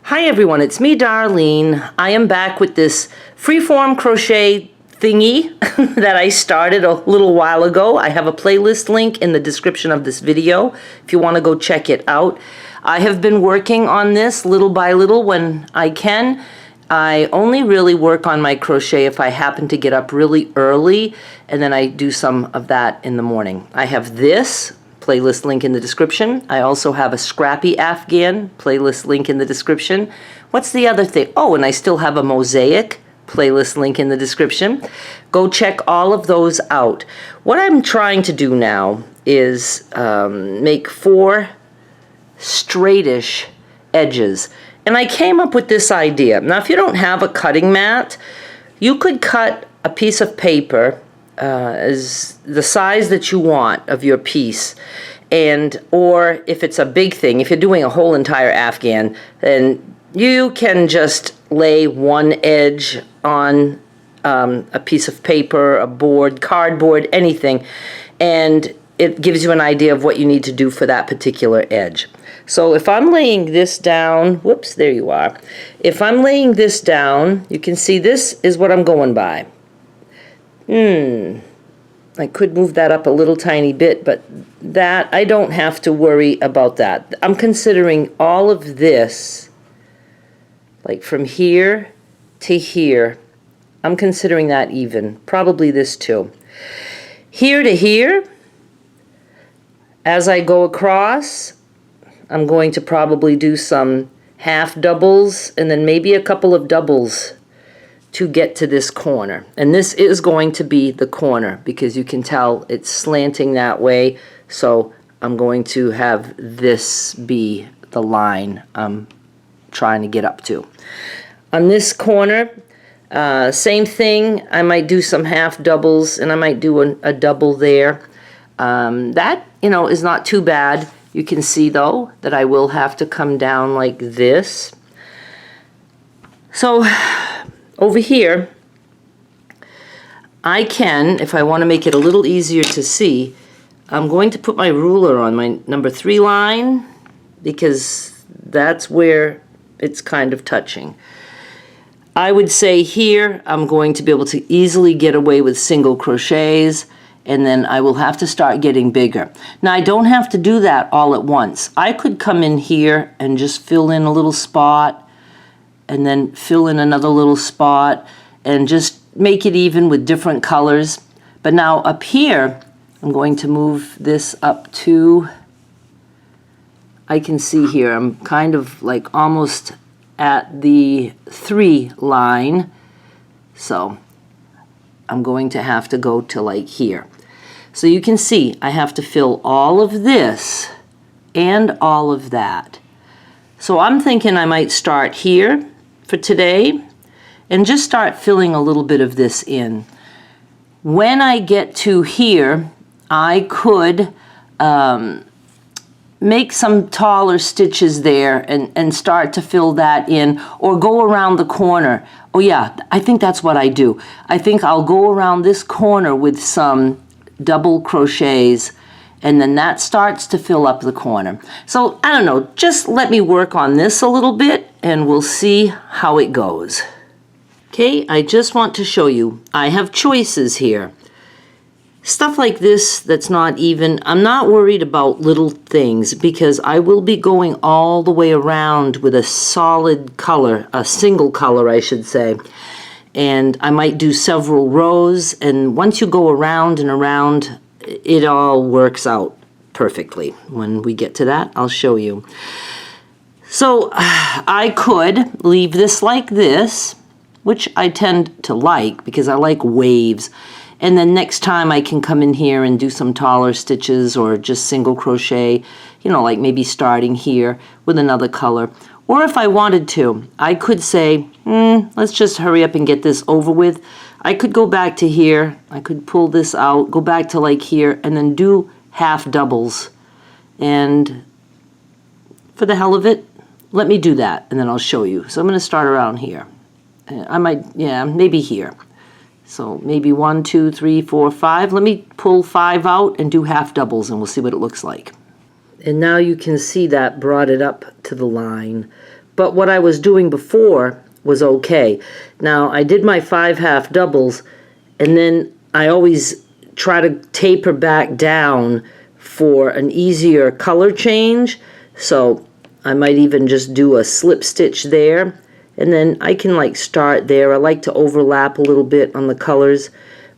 Hi everyone, it's me Darlene. I am back with this freeform crochet thingy that I started a little while ago. I have a playlist link in the description of this video if you want to go check it out. I have been working on this little by little when I can. I only really work on my crochet if I happen to get up really early, and then I do some of that in the morning. I have this playlist link in the description. I also have a scrappy Afghan playlist link in the description. What's the other thing? Oh, and I still have a mosaic playlist link in the description. Go check all of those out. What I'm trying to do now is make 4 straightish edges. And I came up with this idea. Now, if you don't have a cutting mat, you could cut a piece of paper as the size that you want of your piece, and or if it's a big thing, if you're doing a whole entire Afghan, then you can just lay one edge on a piece of paper, a board, cardboard, anything, and it gives you an idea of what you need to do for that particular edge. So if I'm laying this down, whoops, there you are. If I'm laying this down, you can see this is what I'm going by. I could move that up a little tiny bit, but that, I don't have to worry about that. I'm considering all of this, like from here to here, I'm considering that even. Probably this too. Here to here, as I go across, I'm going to probably do some half doubles and then maybe a couple of doubles to get to this corner. And this is going to be the corner because you can tell it's slanting that way. So I'm going to have this be the line I'm trying to get up to. On this corner, same thing. I might do some half doubles and I might do a double there. That, is not too bad. You can see though that I will have to come down like this. So over here, I can, if I want to make it a little easier to see, I'm going to put my ruler on my number 3 line because that's where it's kind of touching. I would say here I'm going to be able to easily get away with single crochets, and then I will have to start getting bigger. Now I don't have to do that all at once. I could come in here and just fill in a little spot and then fill in another little spot and just make it even with different colors. But now up here, I'm going to move this up to, I can see here, I'm kind of like almost at the 3 line. So I'm going to have to go to like here. So you can see I have to fill all of this and all of that. So I'm thinking I might start here for today and just start filling a little bit of this in. When I get to here, I could make some taller stitches there and start to fill that in, or go around the corner. Oh yeah, I think that's what I do. I think I'll go around this corner with some double crochets, and then that starts to fill up the corner. So I don't know, just let me work on this a little bit and we'll see how it goes. Okay, I just want to show you, I have choices here. Stuff like this that's not even, I'm not worried about little things because I will be going all the way around with a solid color, a single color I should say. And I might do several rows, and once you go around and around, it all works out perfectly. When we get to that, I'll show you. So I could leave this like this, which I tend to like because I like waves. And then next time I can come in here and do some taller stitches or just single crochet, like maybe starting here with another color. Or if I wanted to, I could say, let's just hurry up and get this over with. I could go back to here, I could pull this out, go back to like here, and then do half doubles. And for the hell of it, let me do that, and then I'll show you. So I'm going to start around here. I might, maybe here. So maybe 1, 2, 3, 4, 5. Let me pull 5 out and do half doubles, and we'll see what it looks like. And now you can see that brought it up to the line. but what I was doing before was okay. Now, I did my 5/2 doubles, and then I always try to taper back down for an easier color change. So I might even just do a slip stitch there, and then I can like start there. I like to overlap a little bit on the colors,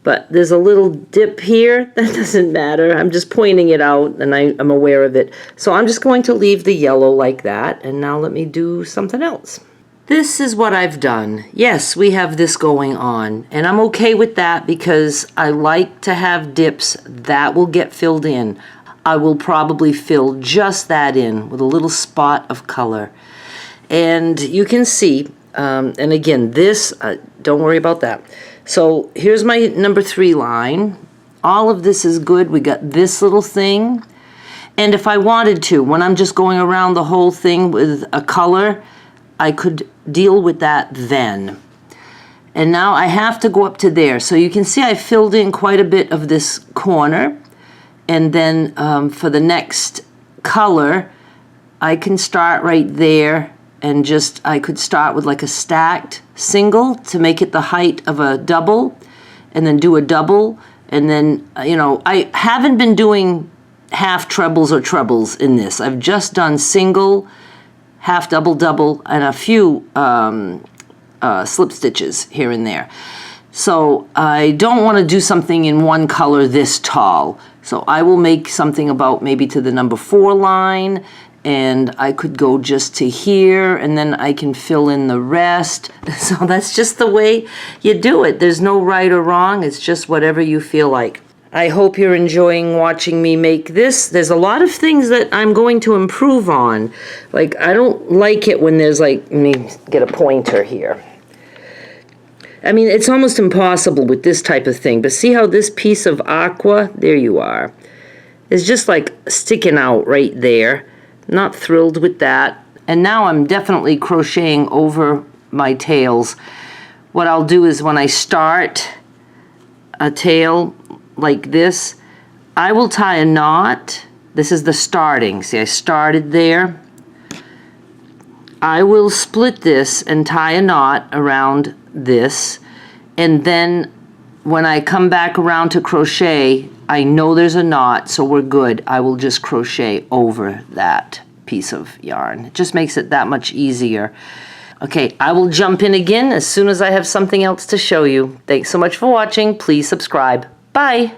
but there's a little dip here. That doesn't matter. I'm just pointing it out, and I'm aware of it. So I'm just going to leave the yellow like that, and now let me do something else. This is what I've done. Yes, we have this going on, and I'm okay with that because I like to have dips that will get filled in. I will probably fill just that in with a little spot of color. And you can see, and again, this, don't worry about that. So here's my number 3 line. All of this is good. We got this little thing. And if I wanted to, when I'm just going around the whole thing with a color, I could deal with that then. And now I have to go up to there. So you can see I filled in quite a bit of this corner. And then for the next color, I can start right there and just, I could start with like a stacked single to make it the height of a double, and then do a double. And then, you know, I haven't been doing half trebles or trebles in this. I've just done single, half double, double, and a few slip stitches here and there. So I don't want to do something in one color this tall. So I will make something about maybe to the number 4 line, and I could go just to here, and then I can fill in the rest. So that's just the way you do it. There's no right or wrong. It's just whatever you feel like. I hope you're enjoying watching me make this. There's a lot of things that I'm going to improve on. Like, I don't like it when there's like, let me get a pointer here. I mean, it's almost impossible with this type of thing, but see how this piece of aqua, there you are, is just like sticking out right there. Not thrilled with that. And now I'm definitely crocheting over my tails. What I'll do is when I start a tail like this, I will tie a knot. This is the starting. See, I started there. I will split this and tie a knot around this, and then when I come back around to crochet, I know there's a knot, so we're good. I will just crochet over that piece of yarn. It just makes it that much easier. Okay, I will jump in again as soon as I have something else to show you. Thanks so much for watching. Please subscribe. Bye.